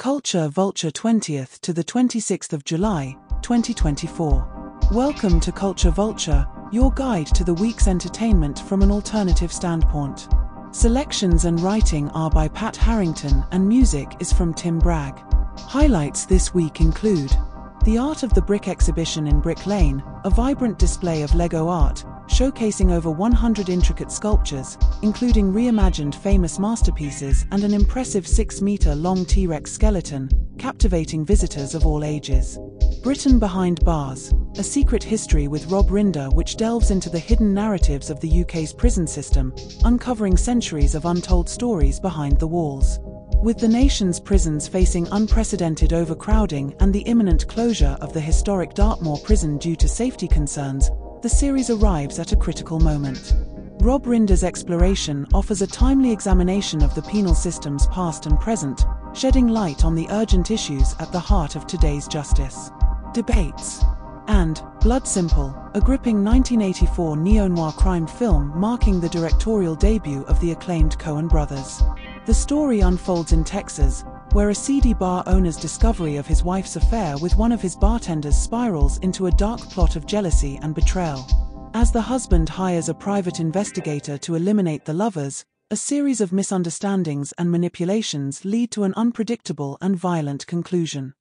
Culture Vulture 20th to the 26th of July, 2024. Welcome to Culture Vulture, your guide to the week's entertainment from an alternative standpoint. Selections and writing are by Pat Harrington and music is from Tim Bragg. Highlights this week include The Art of the Brick exhibition in Brick Lane, a vibrant display of Lego art, showcasing over 100 intricate sculptures, including reimagined famous masterpieces and an impressive 6-meter-long T-Rex skeleton, captivating visitors of all ages. Britain Behind Bars, a secret history with Rob Rinder which delves into the hidden narratives of the UK's prison system, uncovering centuries of untold stories behind the walls. With the nation's prisons facing unprecedented overcrowding and the imminent closure of the historic Dartmoor prison due to safety concerns, the series arrives at a critical moment. Rob Rinder's exploration offers a timely examination of the penal system's past and present, shedding light on the urgent issues at the heart of today's justice. Debates. And Blood Simple, a gripping 1984 neo-noir crime film marking the directorial debut of the acclaimed Coen brothers. The story unfolds in Texas, where a seedy bar owner's discovery of his wife's affair with one of his bartenders spirals into a dark plot of jealousy and betrayal. As the husband hires a private investigator to eliminate the lovers, a series of misunderstandings and manipulations lead to an unpredictable and violent conclusion.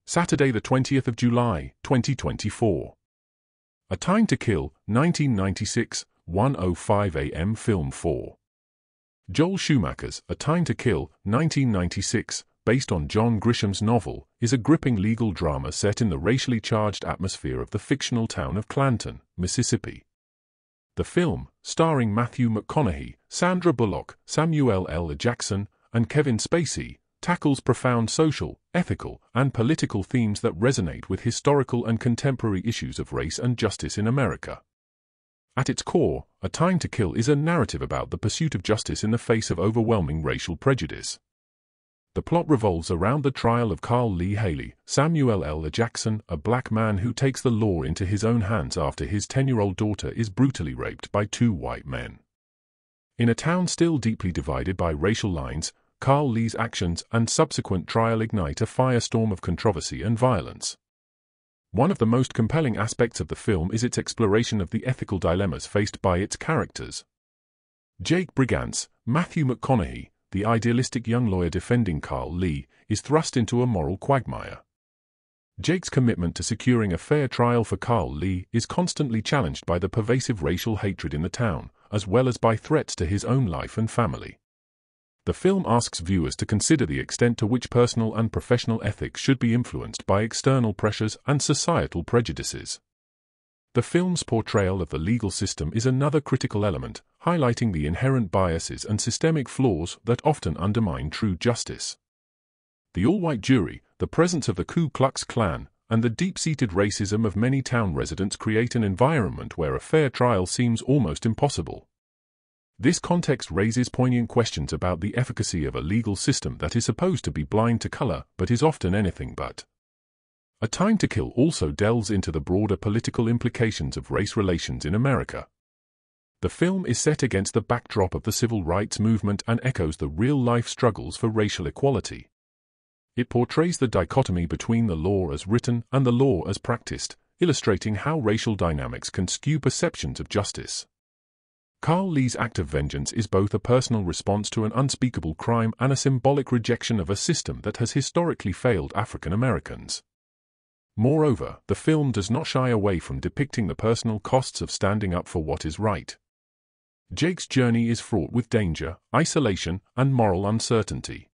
Saturday the 20th of July, 2024. A Time to Kill, 1996, 1:05 a.m. Film 4. Joel Schumacher's A Time to Kill, 1996, based on John Grisham's novel, is a gripping legal drama set in the racially charged atmosphere of the fictional town of Clanton, Mississippi. The film, starring Matthew McConaughey, Sandra Bullock, Samuel L. Jackson, and Kevin Spacey, tackles profound social, ethical, and political themes that resonate with historical and contemporary issues of race and justice in America. At its core, A Time to Kill is a narrative about the pursuit of justice in the face of overwhelming racial prejudice. The plot revolves around the trial of Carl Lee Haley, Samuel L. Jackson, a black man who takes the law into his own hands after his 10-year-old daughter is brutally raped by two white men. In a town still deeply divided by racial lines, Carl Lee's actions and subsequent trial ignite a firestorm of controversy and violence. One of the most compelling aspects of the film is its exploration of the ethical dilemmas faced by its characters. Jake Brigance, Matthew McConaughey, the idealistic young lawyer defending Carl Lee, is thrust into a moral quagmire. Jake's commitment to securing a fair trial for Carl Lee is constantly challenged by the pervasive racial hatred in the town, as well as by threats to his own life and family. The film asks viewers to consider the extent to which personal and professional ethics should be influenced by external pressures and societal prejudices. The film's portrayal of the legal system is another critical element, highlighting the inherent biases and systemic flaws that often undermine true justice. The all-white jury, the presence of the Ku Klux Klan, and the deep-seated racism of many town residents create an environment where a fair trial seems almost impossible. This context raises poignant questions about the efficacy of a legal system that is supposed to be blind to color but is often anything but. A Time to Kill also delves into the broader political implications of race relations in America. The film is set against the backdrop of the civil rights movement and echoes the real-life struggles for racial equality. It portrays the dichotomy between the law as written and the law as practiced, illustrating how racial dynamics can skew perceptions of justice. Carl Lee's act of vengeance is both a personal response to an unspeakable crime and a symbolic rejection of a system that has historically failed African Americans. Moreover, the film does not shy away from depicting the personal costs of standing up for what is right. Jake's journey is fraught with danger, isolation, and moral uncertainty.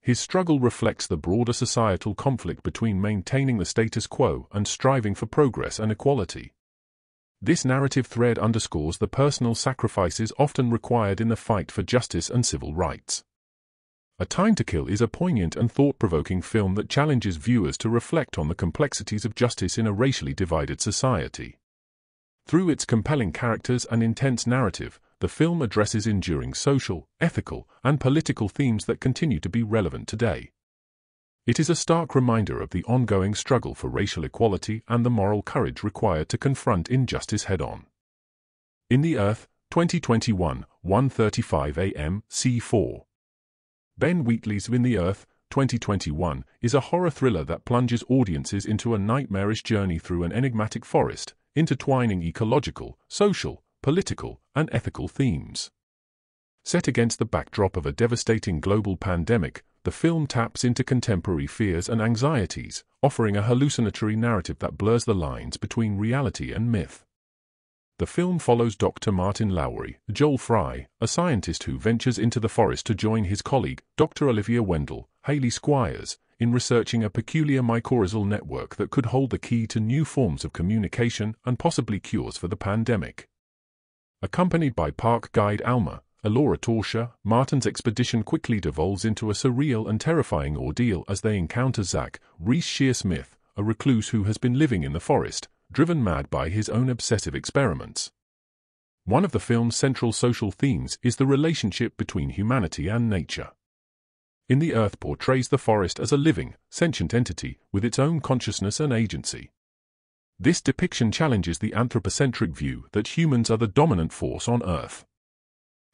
His struggle reflects the broader societal conflict between maintaining the status quo and striving for progress and equality. This narrative thread underscores the personal sacrifices often required in the fight for justice and civil rights. A Time to Kill is a poignant and thought-provoking film that challenges viewers to reflect on the complexities of justice in a racially divided society. Through its compelling characters and intense narrative, the film addresses enduring social, ethical, and political themes that continue to be relevant today. It is a stark reminder of the ongoing struggle for racial equality and the moral courage required to confront injustice head-on. In the Earth, 2021, 1:35 a.m. C4. Ben Wheatley's In the Earth, 2021, is a horror thriller that plunges audiences into a nightmarish journey through an enigmatic forest, intertwining ecological, social, political, and ethical themes. Set against the backdrop of a devastating global pandemic, the film taps into contemporary fears and anxieties, offering a hallucinatory narrative that blurs the lines between reality and myth. The film follows Dr. Martin Lowry, Joel Fry, a scientist who ventures into the forest to join his colleague, Dr. Olivia Wendell, Hayley Squires, in researching a peculiar mycorrhizal network that could hold the key to new forms of communication and possibly cures for the pandemic. Accompanied by park guide Alma, Alora Torsha, Martin's expedition quickly devolves into a surreal and terrifying ordeal as they encounter Zach Reese Shearsmith, a recluse who has been living in the forest, driven mad by his own obsessive experiments. One of the film's central social themes is the relationship between humanity and nature. In the Earth portrays the forest as a living, sentient entity with its own consciousness and agency. This depiction challenges the anthropocentric view that humans are the dominant force on Earth.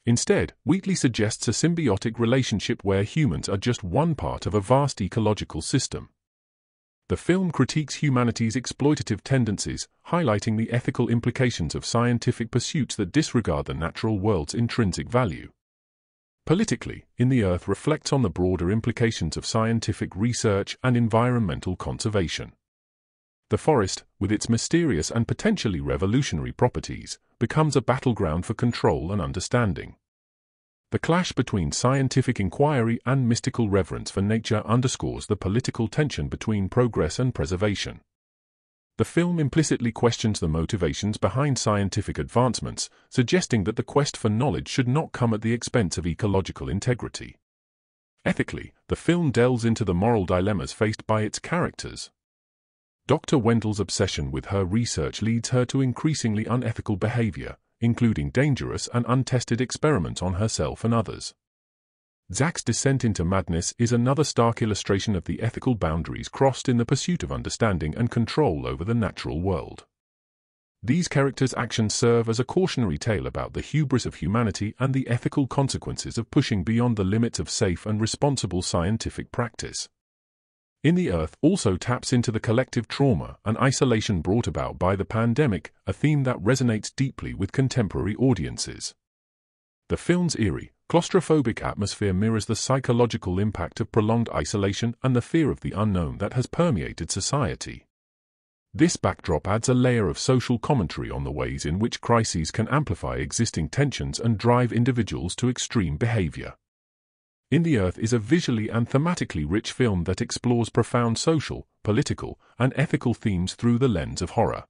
Instead, Wheatley suggests a symbiotic relationship where humans are just one part of a vast ecological system. The film critiques humanity's exploitative tendencies, highlighting the ethical implications of scientific pursuits that disregard the natural world's intrinsic value. Politically, In the Earth reflects on the broader implications of scientific research and environmental conservation. The forest, with its mysterious and potentially revolutionary properties, becomes a battleground for control and understanding. The clash between scientific inquiry and mystical reverence for nature underscores the political tension between progress and preservation. The film implicitly questions the motivations behind scientific advancements, suggesting that the quest for knowledge should not come at the expense of ecological integrity. Ethically, the film delves into the moral dilemmas faced by its characters. Dr. Wendell's obsession with her research leads her to increasingly unethical behavior, including dangerous and untested experiments on herself and others. Zach's descent into madness is another stark illustration of the ethical boundaries crossed in the pursuit of understanding and control over the natural world. These characters' actions serve as a cautionary tale about the hubris of humanity and the ethical consequences of pushing beyond the limits of safe and responsible scientific practice. In the Earth also taps into the collective trauma and isolation brought about by the pandemic, a theme that resonates deeply with contemporary audiences. The film's eerie, claustrophobic atmosphere mirrors the psychological impact of prolonged isolation and the fear of the unknown that has permeated society. This backdrop adds a layer of social commentary on the ways in which crises can amplify existing tensions and drive individuals to extreme behavior. In the Earth is a visually and thematically rich film that explores profound social, political, and ethical themes through the lens of horror.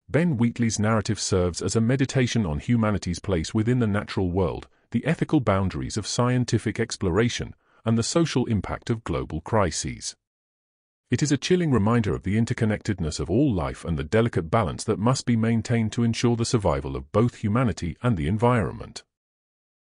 Ben Wheatley's narrative serves as a meditation on humanity's place within the natural world, the ethical boundaries of scientific exploration, and the social impact of global crises. It is a chilling reminder of the interconnectedness of all life and the delicate balance that must be maintained to ensure the survival of both humanity and the environment.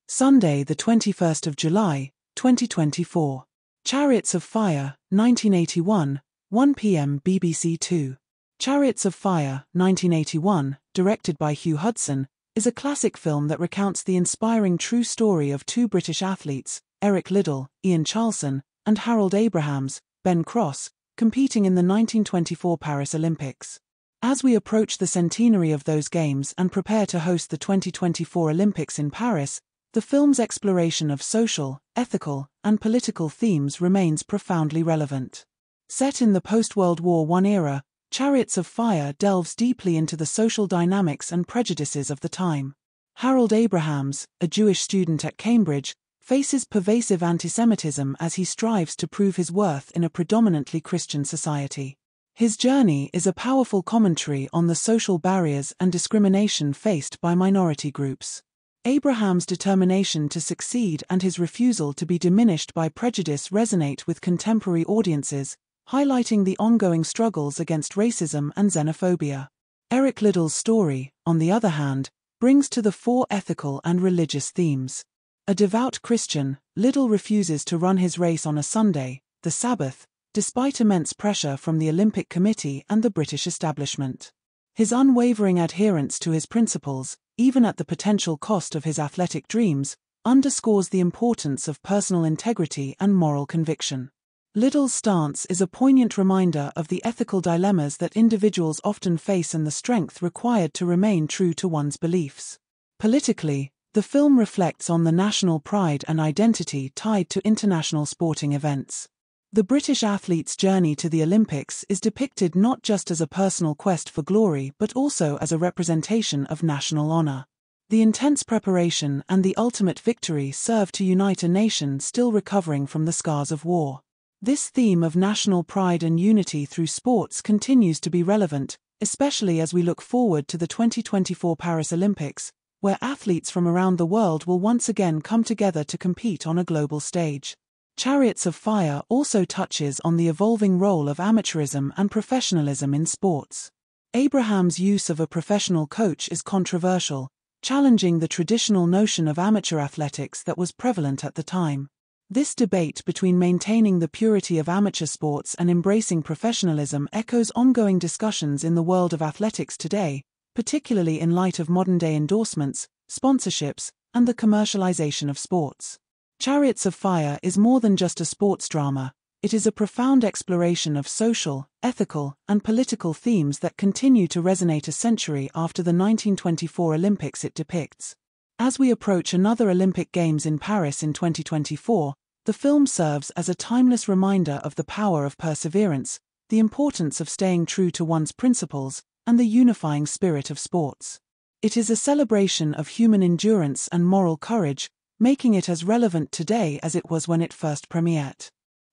Sunday, the 21st of July, 2024. Chariots of Fire, 1981, 1 p.m. BBC 2. Chariots of Fire, 1981, directed by Hugh Hudson, is a classic film that recounts the inspiring true story of two British athletes, Eric Liddell, Ian Charleson, and Harold Abrahams, Ben Cross, competing in the 1924 Paris Olympics. As we approach the centenary of those games and prepare to host the 2024 Olympics in Paris, the film's exploration of social, ethical, and political themes remains profoundly relevant. Set in the post-World War I era, Chariots of Fire delves deeply into the social dynamics and prejudices of the time. Harold Abrahams, a Jewish student at Cambridge, faces pervasive antisemitism as he strives to prove his worth in a predominantly Christian society. His journey is a powerful commentary on the social barriers and discrimination faced by minority groups. Abraham's determination to succeed and his refusal to be diminished by prejudice resonate with contemporary audiences, highlighting the ongoing struggles against racism and xenophobia. Eric Liddell's story, on the other hand, brings to the fore ethical and religious themes. A devout Christian, Liddell refuses to run his race on a Sunday, the Sabbath, despite immense pressure from the Olympic Committee and the British establishment. His unwavering adherence to his principles, even at the potential cost of his athletic dreams, underscores the importance of personal integrity and moral conviction. Liddell's stance is a poignant reminder of the ethical dilemmas that individuals often face and the strength required to remain true to one's beliefs. Politically, the film reflects on the national pride and identity tied to international sporting events. The British athlete's journey to the Olympics is depicted not just as a personal quest for glory but also as a representation of national honour. The intense preparation and the ultimate victory serve to unite a nation still recovering from the scars of war. This theme of national pride and unity through sports continues to be relevant, especially as we look forward to the 2024 Paris Olympics, where athletes from around the world will once again come together to compete on a global stage. Chariots of Fire also touches on the evolving role of amateurism and professionalism in sports. Abraham's use of a professional coach is controversial, challenging the traditional notion of amateur athletics that was prevalent at the time. This debate between maintaining the purity of amateur sports and embracing professionalism echoes ongoing discussions in the world of athletics today, particularly in light of modern-day endorsements, sponsorships, and the commercialization of sports. Chariots of Fire is more than just a sports drama, it is a profound exploration of social, ethical, and political themes that continue to resonate a century after the 1924 Olympics it depicts. As we approach another Olympic Games in Paris in 2024, the film serves as a timeless reminder of the power of perseverance, the importance of staying true to one's principles, and the unifying spirit of sports. It is a celebration of human endurance and moral courage, making it as relevant today as it was when it first premiered.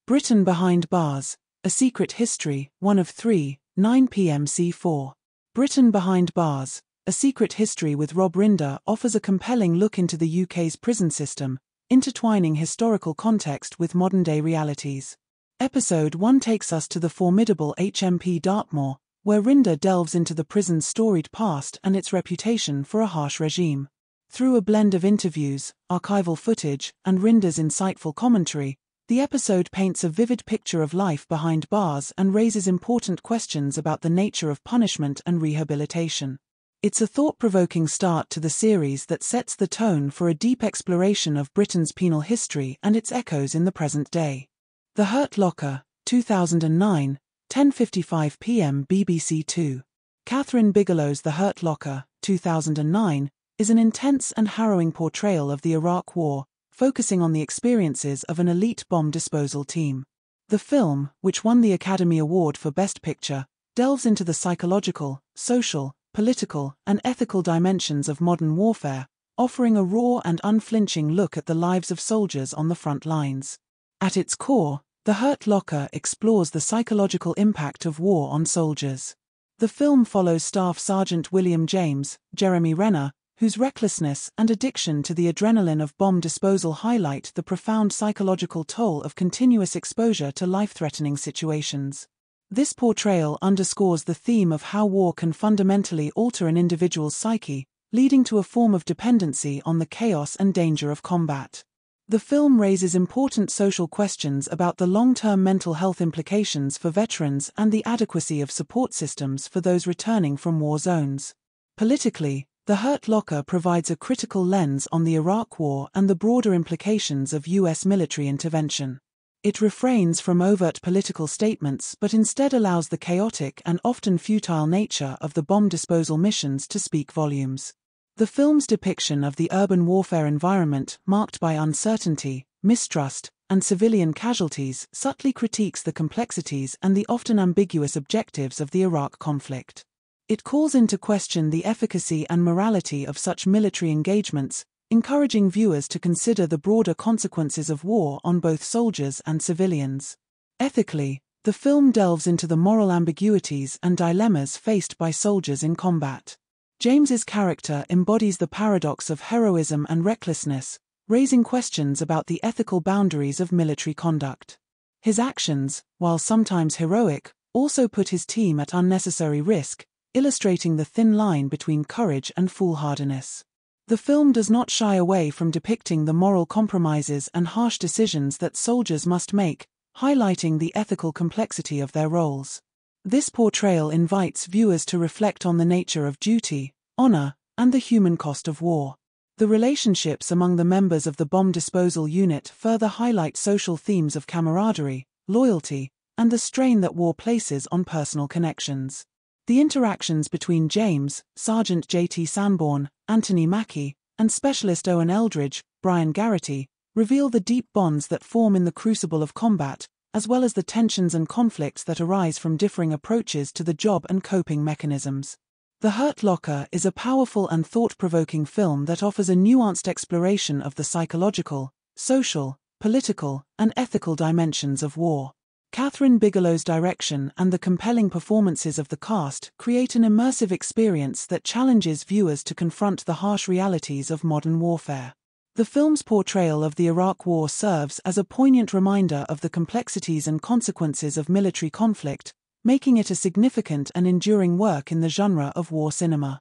Britain Behind Bars, A Secret History, 1 of 3, 9 p.m. C4. Britain Behind Bars, A Secret History with Rob Rinder offers a compelling look into the UK's prison system, intertwining historical context with modern-day realities. Episode 1 takes us to the formidable HMP Dartmoor, where Rinder delves into the prison's storied past and its reputation for a harsh regime. Through a blend of interviews, archival footage, and Rinder's insightful commentary, the episode paints a vivid picture of life behind bars and raises important questions about the nature of punishment and rehabilitation. It's a thought-provoking start to the series that sets the tone for a deep exploration of Britain's penal history and its echoes in the present day. The Hurt Locker, 2009, 10:55 p.m. BBC Two. Catherine Bigelow's The Hurt Locker, 2009, is an intense and harrowing portrayal of the Iraq War, focusing on the experiences of an elite bomb disposal team. The film, which won the Academy Award for Best Picture, delves into the psychological, social, political, and ethical dimensions of modern warfare, offering a raw and unflinching look at the lives of soldiers on the front lines. At its core, The Hurt Locker explores the psychological impact of war on soldiers. The film follows Staff Sergeant William James, Jeremy Renner, whose recklessness and addiction to the adrenaline of bomb disposal highlight the profound psychological toll of continuous exposure to life-threatening situations. This portrayal underscores the theme of how war can fundamentally alter an individual's psyche, leading to a form of dependency on the chaos and danger of combat. The film raises important social questions about the long-term mental health implications for veterans and the adequacy of support systems for those returning from war zones. Politically, The Hurt Locker provides a critical lens on the Iraq War and the broader implications of U.S. military intervention. It refrains from overt political statements but instead allows the chaotic and often futile nature of the bomb disposal missions to speak volumes. The film's depiction of the urban warfare environment, marked by uncertainty, mistrust, and civilian casualties, subtly critiques the complexities and the often ambiguous objectives of the Iraq conflict. It calls into question the efficacy and morality of such military engagements, encouraging viewers to consider the broader consequences of war on both soldiers and civilians. Ethically, the film delves into the moral ambiguities and dilemmas faced by soldiers in combat. James's character embodies the paradox of heroism and recklessness, raising questions about the ethical boundaries of military conduct. His actions, while sometimes heroic, also put his team at unnecessary risk, illustrating the thin line between courage and foolhardiness. The film does not shy away from depicting the moral compromises and harsh decisions that soldiers must make, highlighting the ethical complexity of their roles. This portrayal invites viewers to reflect on the nature of duty, honor, and the human cost of war. The relationships among the members of the bomb disposal unit further highlight social themes of camaraderie, loyalty, and the strain that war places on personal connections. The interactions between James, Sergeant J.T. Sanborn, Anthony Mackie, and Specialist Owen Eldridge, Brian Garrity, reveal the deep bonds that form in the crucible of combat, as well as the tensions and conflicts that arise from differing approaches to the job and coping mechanisms. The Hurt Locker is a powerful and thought-provoking film that offers a nuanced exploration of the psychological, social, political, and ethical dimensions of war. Catherine Bigelow's direction and the compelling performances of the cast create an immersive experience that challenges viewers to confront the harsh realities of modern warfare. The film's portrayal of the Iraq War serves as a poignant reminder of the complexities and consequences of military conflict, making it a significant and enduring work in the genre of war cinema.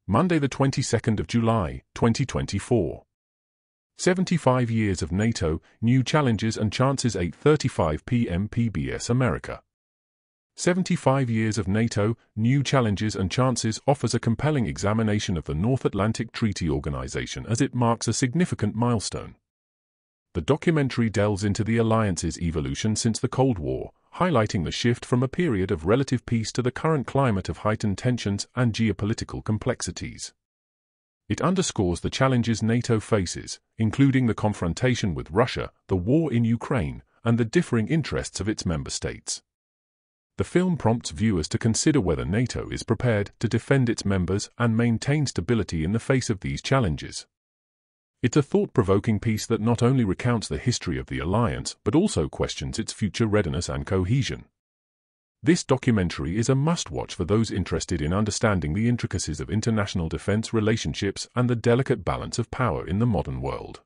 Monday the 22nd of July, 2024. 75 Years of NATO, New Challenges and Chances 8:35 p.m. PBS America. 75 Years of NATO, New Challenges and Chances offers a compelling examination of the North Atlantic Treaty Organization as it marks a significant milestone. The documentary delves into the alliance's evolution since the Cold War, highlighting the shift from a period of relative peace to the current climate of heightened tensions and geopolitical complexities. It underscores the challenges NATO faces, including the confrontation with Russia, the war in Ukraine, and the differing interests of its member states. The film prompts viewers to consider whether NATO is prepared to defend its members and maintain stability in the face of these challenges. It's a thought-provoking piece that not only recounts the history of the alliance but also questions its future readiness and cohesion. This documentary is a must-watch for those interested in understanding the intricacies of international defense relationships and the delicate balance of power in the modern world.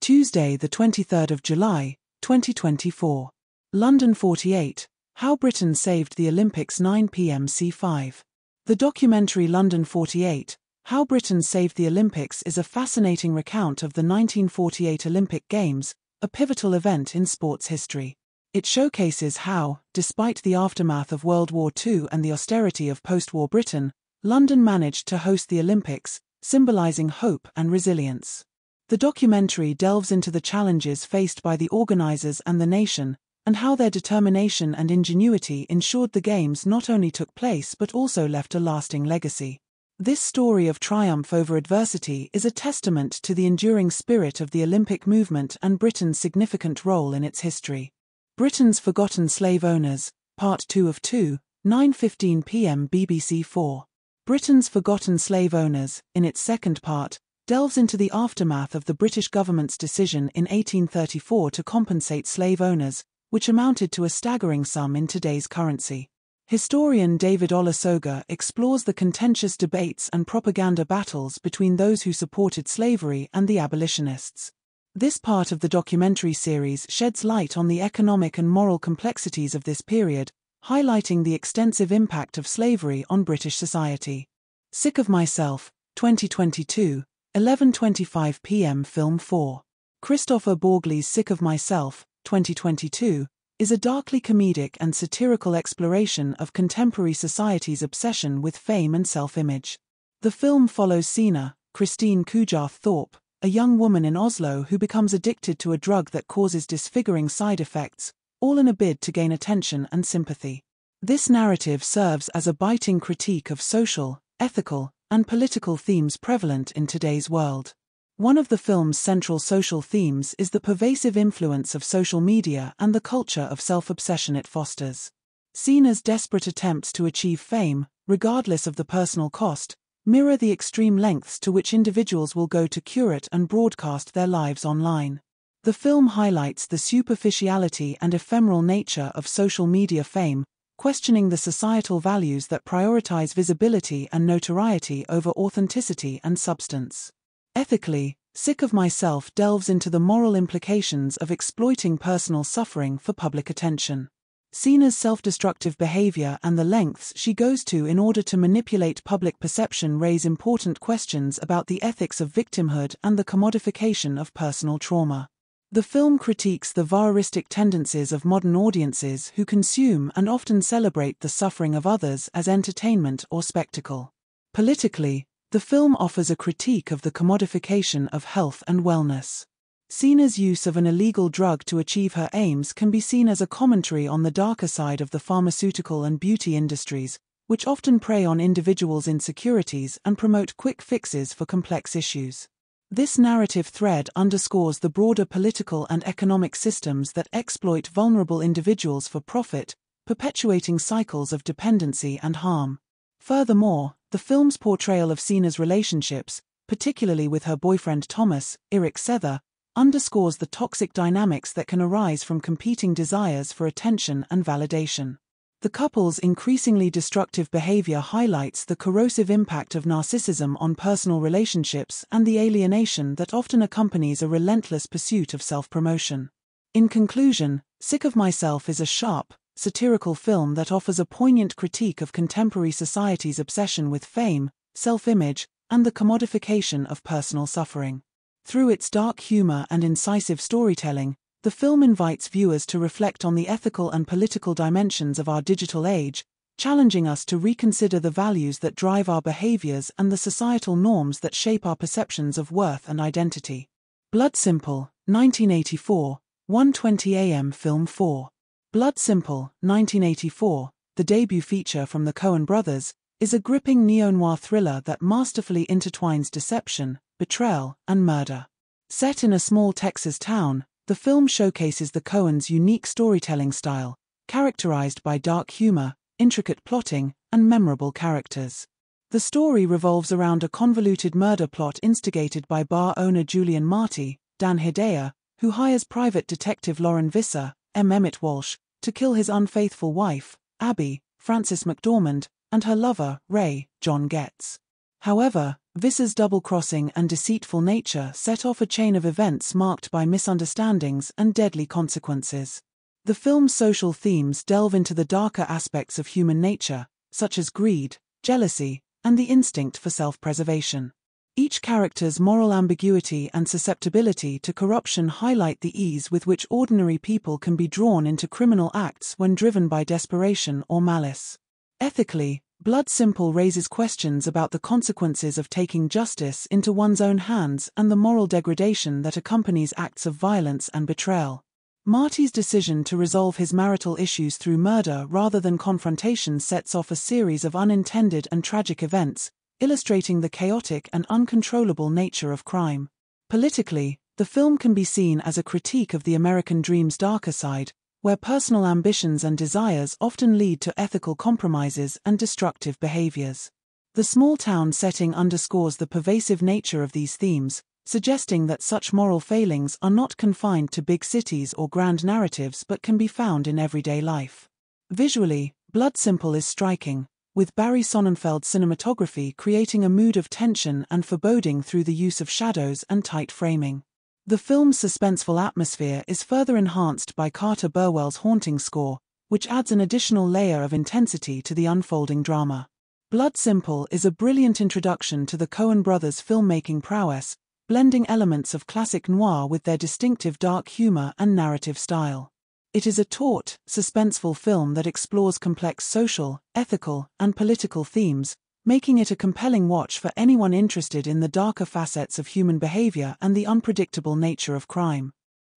Tuesday, the 23rd of July, 2024. London 48. How Britain Saved the Olympics 9 p.m. C5. The documentary London 48, How Britain Saved the Olympics is a fascinating recount of the 1948 Olympic Games, a pivotal event in sports history. It showcases how, despite the aftermath of World War II and the austerity of post-war Britain, London managed to host the Olympics, symbolizing hope and resilience. The documentary delves into the challenges faced by the organizers and the nation, and how their determination and ingenuity ensured the Games not only took place but also left a lasting legacy. This story of triumph over adversity is a testament to the enduring spirit of the Olympic movement and Britain's significant role in its history. Britain's Forgotten Slave Owners, Part 2 of 2, 9:15 p.m. BBC 4. Britain's Forgotten Slave Owners, in its second part, delves into the aftermath of the British government's decision in 1834 to compensate slave owners, which amounted to a staggering sum in today's currency. Historian David Olusoga explores the contentious debates and propaganda battles between those who supported slavery and the abolitionists. This part of the documentary series sheds light on the economic and moral complexities of this period, highlighting the extensive impact of slavery on British society. Sick of Myself, 2022, 11:25 p.m. Film 4. Christopher Borgley's Sick of Myself, 2022, is a darkly comedic and satirical exploration of contemporary society's obsession with fame and self-image. The film follows Sina, Christine Kujarth-Thorpe, a young woman in Oslo who becomes addicted to a drug that causes disfiguring side effects, all in a bid to gain attention and sympathy. This narrative serves as a biting critique of social, ethical, and political themes prevalent in today's world. One of the film's central social themes is the pervasive influence of social media and the culture of self-obsession it fosters. Sina's desperate attempts to achieve fame, regardless of the personal cost, mirror the extreme lengths to which individuals will go to curate and broadcast their lives online. The film highlights the superficiality and ephemeral nature of social media fame, questioning the societal values that prioritize visibility and notoriety over authenticity and substance. Ethically, Sick of Myself delves into the moral implications of exploiting personal suffering for public attention. Sina's self-destructive behavior and the lengths she goes to in order to manipulate public perception raise important questions about the ethics of victimhood and the commodification of personal trauma. The film critiques the voyeuristic tendencies of modern audiences who consume and often celebrate the suffering of others as entertainment or spectacle. Politically, The film offers a critique of the commodification of health and wellness. Sina's use of an illegal drug to achieve her aims can be seen as a commentary on the darker side of the pharmaceutical and beauty industries, which often prey on individuals' insecurities and promote quick fixes for complex issues. This narrative thread underscores the broader political and economic systems that exploit vulnerable individuals for profit, perpetuating cycles of dependency and harm. Furthermore, the film's portrayal of Sina's relationships, particularly with her boyfriend Thomas, Eric Sether, underscores the toxic dynamics that can arise from competing desires for attention and validation. The couple's increasingly destructive behavior highlights the corrosive impact of narcissism on personal relationships and the alienation that often accompanies a relentless pursuit of self-promotion. In conclusion, Sick of Myself is a sharp, satirical film that offers a poignant critique of contemporary society's obsession with fame, self-image, and the commodification of personal suffering. Through its dark humor and incisive storytelling, the film invites viewers to reflect on the ethical and political dimensions of our digital age, challenging us to reconsider the values that drive our behaviors and the societal norms that shape our perceptions of worth and identity. Blood Simple, 1984, 1:20 a.m. Film 4. Blood Simple, 1984, the debut feature from the Coen brothers, is a gripping neo-noir thriller that masterfully intertwines deception, betrayal, and murder. Set in a small Texas town, the film showcases the Coens' unique storytelling style, characterized by dark humor, intricate plotting, and memorable characters. The story revolves around a convoluted murder plot instigated by bar owner Julian Marty, Dan Hedaya, who hires private detective Lauren Visser, Emmett Walsh, to kill his unfaithful wife, Abby, Frances McDormand, and her lover, Ray, John Getz. However, Visser's double-crossing and deceitful nature set off a chain of events marked by misunderstandings and deadly consequences. The film's social themes delve into the darker aspects of human nature, such as greed, jealousy, and the instinct for self-preservation. Each character's moral ambiguity and susceptibility to corruption highlight the ease with which ordinary people can be drawn into criminal acts when driven by desperation or malice. Ethically, Blood Simple raises questions about the consequences of taking justice into one's own hands and the moral degradation that accompanies acts of violence and betrayal. Marty's decision to resolve his marital issues through murder rather than confrontation sets off a series of unintended and tragic events, illustrating the chaotic and uncontrollable nature of crime. Politically, the film can be seen as a critique of the American dream's darker side, where personal ambitions and desires often lead to ethical compromises and destructive behaviors. The small-town setting underscores the pervasive nature of these themes, suggesting that such moral failings are not confined to big cities or grand narratives but can be found in everyday life. Visually, Blood Simple is striking, with Barry Sonnenfeld's cinematography creating a mood of tension and foreboding through the use of shadows and tight framing. The film's suspenseful atmosphere is further enhanced by Carter Burwell's haunting score, which adds an additional layer of intensity to the unfolding drama. Blood Simple is a brilliant introduction to the Coen brothers' filmmaking prowess, blending elements of classic noir with their distinctive dark humor and narrative style. It is a taut, suspenseful film that explores complex social, ethical, and political themes, making it a compelling watch for anyone interested in the darker facets of human behavior and the unpredictable nature of crime.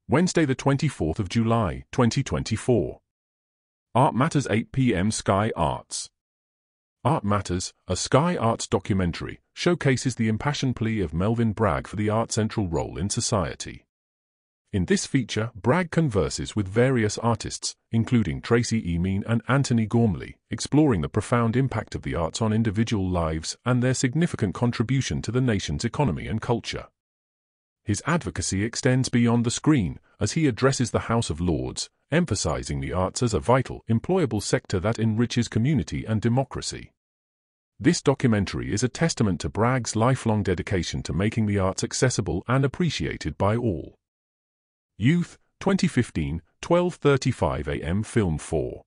Wednesday, the 24th of July, 2024. Art Matters, 8 p.m. Sky Arts. Art Matters, a Sky Arts documentary, showcases the impassioned plea of Melvin Bragg for the art's central role in society. In this feature, Bragg converses with various artists, including Tracy Emin and Anthony Gormley, exploring the profound impact of the arts on individual lives and their significant contribution to the nation's economy and culture. His advocacy extends beyond the screen, as he addresses the House of Lords, emphasizing the arts as a vital, employable sector that enriches community and democracy. This documentary is a testament to Bragg's lifelong dedication to making the arts accessible and appreciated by all. Youth, 2015, 12:35 a.m. Film 4.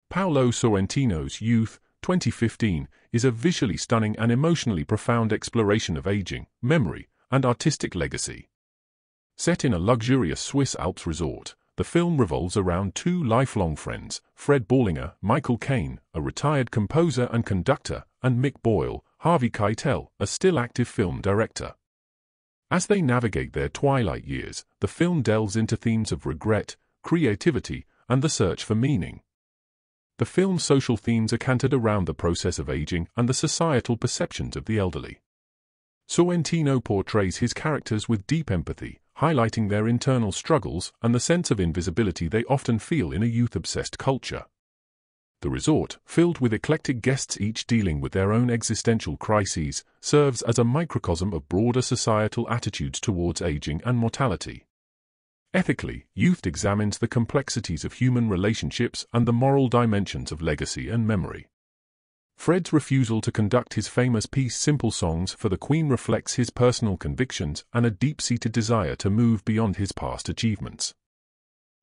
Paolo Sorrentino's Youth, 2015, is a visually stunning and emotionally profound exploration of aging, memory, and artistic legacy. Set in a luxurious Swiss Alps resort, the film revolves around two lifelong friends, Fred Ballinger, Michael Caine, a retired composer and conductor, and Mick Boyle, Harvey Keitel, a still-active film director. As they navigate their twilight years, the film delves into themes of regret, creativity, and the search for meaning. The film's social themes are centered around the process of aging and the societal perceptions of the elderly. Sorrentino portrays his characters with deep empathy, highlighting their internal struggles and the sense of invisibility they often feel in a youth-obsessed culture. The resort, filled with eclectic guests each dealing with their own existential crises, serves as a microcosm of broader societal attitudes towards aging and mortality. Ethically, Youth examines the complexities of human relationships and the moral dimensions of legacy and memory. Fred's refusal to conduct his famous piece Simple Songs for the Queen reflects his personal convictions and a deep-seated desire to move beyond his past achievements.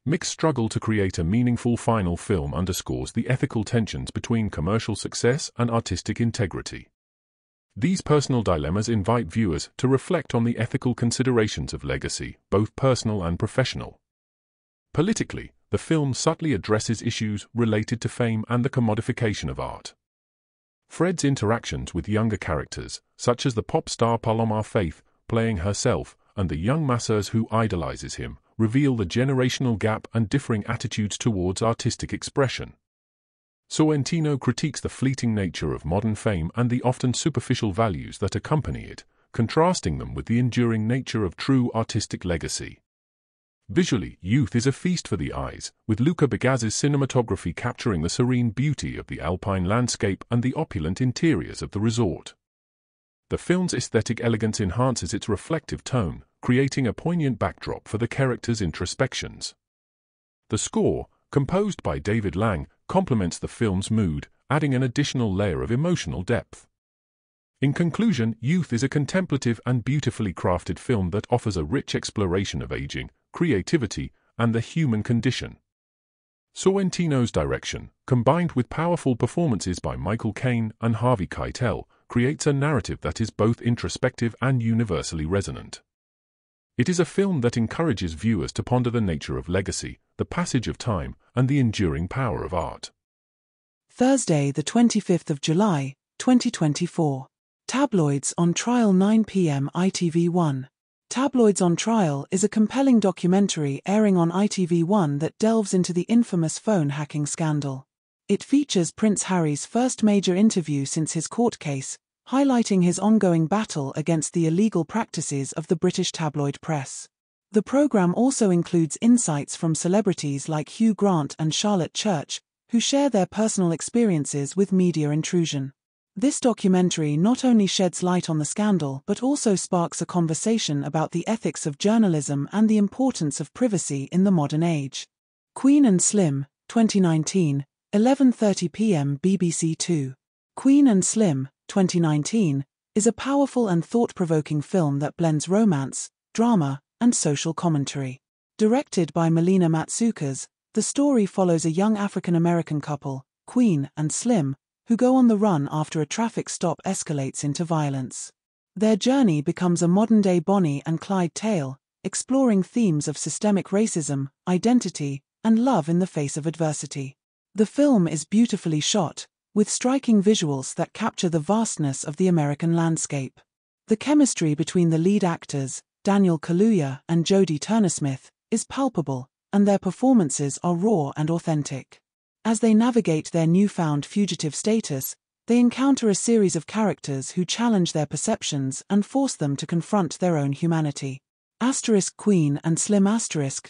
Mick's struggle to create a meaningful final film underscores the ethical tensions between commercial success and artistic integrity. These personal dilemmas invite viewers to reflect on the ethical considerations of legacy, both personal and professional. Politically, the film subtly addresses issues related to fame and the commodification of art. Fred's interactions with younger characters, such as the pop star Paloma Faith, playing herself, and the young masseuse who idolizes him, reveal the generational gap and differing attitudes towards artistic expression. Sorrentino critiques the fleeting nature of modern fame and the often superficial values that accompany it, contrasting them with the enduring nature of true artistic legacy. Visually, Youth is a feast for the eyes, with Luca Bagazz's cinematography capturing the serene beauty of the alpine landscape and the opulent interiors of the resort. The film's aesthetic elegance enhances its reflective tone, creating a poignant backdrop for the characters' introspections. The score, composed by David Lang, complements the film's mood, adding an additional layer of emotional depth. In conclusion, Youth is a contemplative and beautifully crafted film that offers a rich exploration of aging, creativity, and the human condition. Sorrentino's direction, combined with powerful performances by Michael Caine and Harvey Keitel, creates a narrative that is both introspective and universally resonant. It is a film that encourages viewers to ponder the nature of legacy, the passage of time, and the enduring power of art. Thursday, the 25th of July, 2024. Tabloids on Trial 9 p.m. ITV1. Tabloids on Trial is a compelling documentary airing on ITV1 that delves into the infamous phone hacking scandal. It features Prince Harry's first major interview since his court case, highlighting his ongoing battle against the illegal practices of the British tabloid press. The program also includes insights from celebrities like Hugh Grant and Charlotte Church, who share their personal experiences with media intrusion. This documentary not only sheds light on the scandal but also sparks a conversation about the ethics of journalism and the importance of privacy in the modern age. Queen and Slim, 2019, 11:30 p.m. BBC Two. Queen and Slim, 2019, is a powerful and thought-provoking film that blends romance, drama, and social commentary. Directed by Melina Matsoukas, the story follows a young African-American couple, Queen and Slim, who go on the run after a traffic stop escalates into violence. Their journey becomes a modern-day Bonnie and Clyde tale, exploring themes of systemic racism, identity, and love in the face of adversity. The film is beautifully shot, with striking visuals that capture the vastness of the American landscape. The chemistry between the lead actors, Daniel Kaluuya and Jodie Turner-Smith, is palpable, and their performances are raw and authentic. As they navigate their newfound fugitive status, they encounter a series of characters who challenge their perceptions and force them to confront their own humanity. Queen and Slim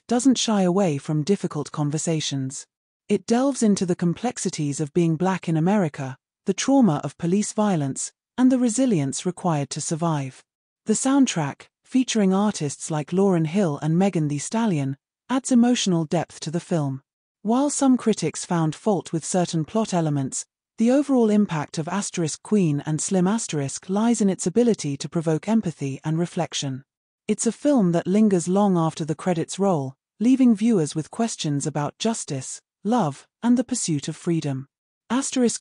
doesn't shy away from difficult conversations. It delves into the complexities of being Black in America, the trauma of police violence, and the resilience required to survive. The soundtrack, featuring artists like Lauryn Hill and Megan Thee Stallion, adds emotional depth to the film. While some critics found fault with certain plot elements, the overall impact of Queen and Slim lies in its ability to provoke empathy and reflection. It's a film that lingers long after the credits roll, leaving viewers with questions about justice, love, and the pursuit of freedom.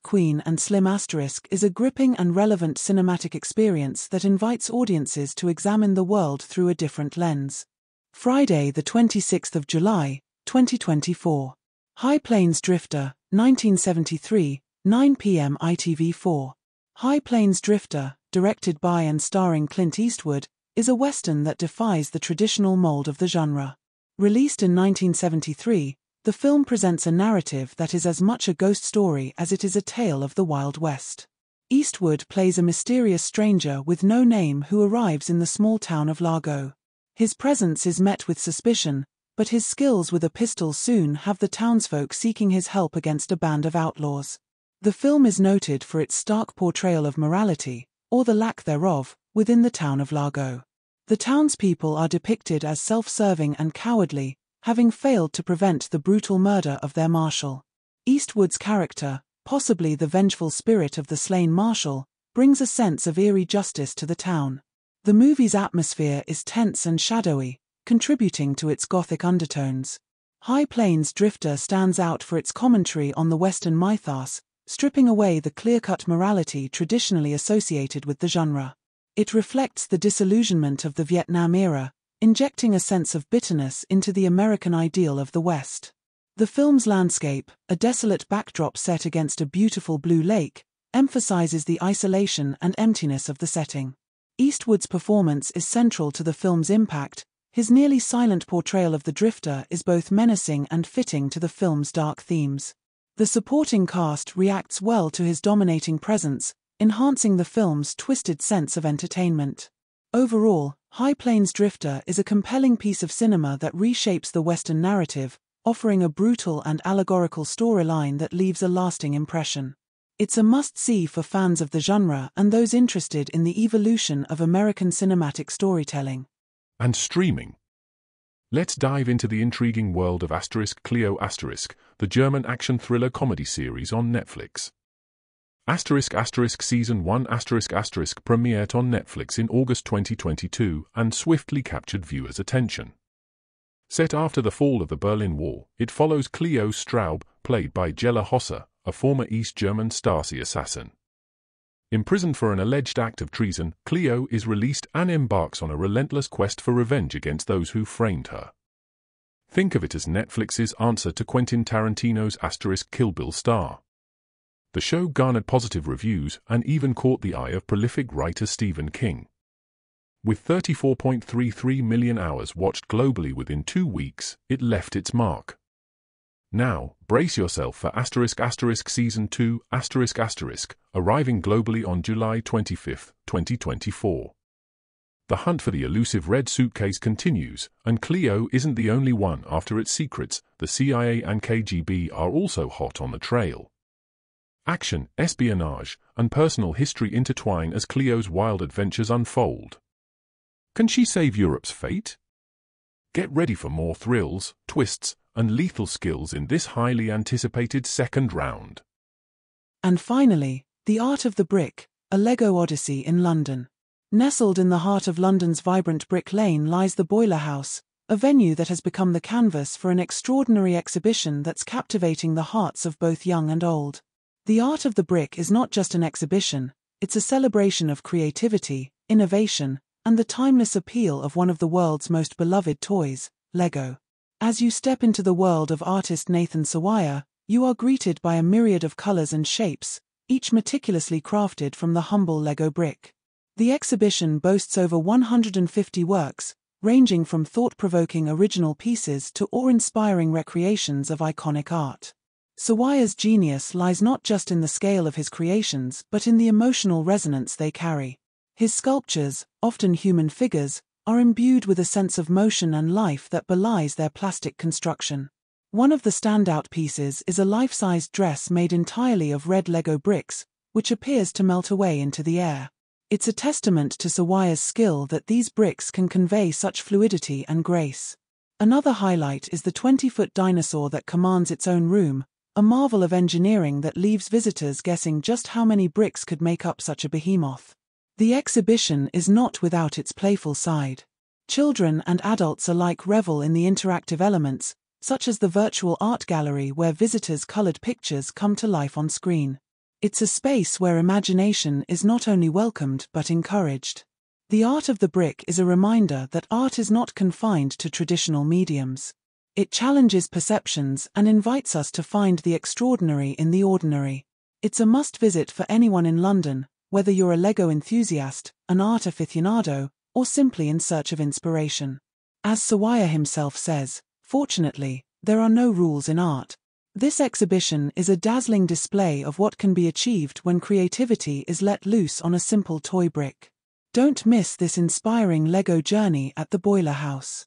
Queen and Slim is a gripping and relevant cinematic experience that invites audiences to examine the world through a different lens. Friday, the 26th of July, 2024. High Plains Drifter, 1973, 9 p.m. ITV4. High Plains Drifter, directed by and starring Clint Eastwood, is a western that defies the traditional mold of the genre. Released in 1973, the film presents a narrative that is as much a ghost story as it is a tale of the Wild West. Eastwood plays a mysterious stranger with no name who arrives in the small town of Largo. His presence is met with suspicion, but his skills with a pistol soon have the townsfolk seeking his help against a band of outlaws. The film is noted for its stark portrayal of morality, or the lack thereof, within the town of Largo. The townspeople are depicted as self-serving and cowardly, having failed to prevent the brutal murder of their marshal. Eastwood's character, possibly the vengeful spirit of the slain marshal, brings a sense of eerie justice to the town. The movie's atmosphere is tense and shadowy, contributing to its gothic undertones. High Plains Drifter stands out for its commentary on the Western mythos, stripping away the clear-cut morality traditionally associated with the genre. It reflects the disillusionment of the Vietnam era, injecting a sense of bitterness into the American ideal of the West. The film's landscape, a desolate backdrop set against a beautiful blue lake, emphasizes the isolation and emptiness of the setting. Eastwood's performance is central to the film's impact. His nearly silent portrayal of the drifter is both menacing and fitting to the film's dark themes. The supporting cast reacts well to his dominating presence, enhancing the film's twisted sense of entertainment. Overall, High Plains Drifter is a compelling piece of cinema that reshapes the Western narrative, offering a brutal and allegorical storyline that leaves a lasting impression. It's a must-see for fans of the genre and those interested in the evolution of American cinematic storytelling. And streaming. Let's dive into the intriguing world of Cleo*, the German action thriller comedy series on Netflix. Season 1 ** premiered on Netflix in August 2022 and swiftly captured viewers' attention. Set after the fall of the Berlin Wall, it follows Cleo Straub, played by Jella Hosser, a former East German Stasi assassin. Imprisoned for an alleged act of treason, Cleo is released and embarks on a relentless quest for revenge against those who framed her. Think of it as Netflix's answer to Quentin Tarantino's Kill Bill star. The show garnered positive reviews and even caught the eye of prolific writer Stephen King. With 34.33 million hours watched globally within 2 weeks, it left its mark. Now, brace yourself for Season 2 ** arriving globally on July 25, 2024. The hunt for the elusive red suitcase continues, and Cleo isn't the only one after its secrets. The CIA and KGB are also hot on the trail. Action, espionage, and personal history intertwine as Cleo's wild adventures unfold. Can she save Europe's fate? Get ready for more thrills, twists, and lethal skills in this highly anticipated second round. And finally, The Art of the Brick, a Lego Odyssey in London. Nestled in the heart of London's vibrant Brick Lane lies the Boiler House, a venue that has become the canvas for an extraordinary exhibition that's captivating the hearts of both young and old. The Art of the Brick is not just an exhibition, it's a celebration of creativity, innovation, and the timeless appeal of one of the world's most beloved toys, Lego. As you step into the world of artist Nathan Sawaya, you are greeted by a myriad of colors and shapes, each meticulously crafted from the humble Lego brick. The exhibition boasts over 150 works, ranging from thought-provoking original pieces to awe-inspiring recreations of iconic art. Sawaya's genius lies not just in the scale of his creations but in the emotional resonance they carry. His sculptures, often human figures, are imbued with a sense of motion and life that belies their plastic construction. One of the standout pieces is a life-sized dress made entirely of red Lego bricks, which appears to melt away into the air. It's a testament to Sawaya's skill that these bricks can convey such fluidity and grace. Another highlight is the 20-foot dinosaur that commands its own room, a marvel of engineering that leaves visitors guessing just how many bricks could make up such a behemoth. The exhibition is not without its playful side. Children and adults alike revel in the interactive elements, such as the virtual art gallery where visitors' colored pictures come to life on screen. It's a space where imagination is not only welcomed but encouraged. The Art of the Brick is a reminder that art is not confined to traditional mediums. It challenges perceptions and invites us to find the extraordinary in the ordinary. It's a must-visit for anyone in London, whether you're a Lego enthusiast, an art aficionado, or simply in search of inspiration. As Sawaya himself says, fortunately, there are no rules in art. This exhibition is a dazzling display of what can be achieved when creativity is let loose on a simple toy brick. Don't miss this inspiring Lego journey at the Boiler House.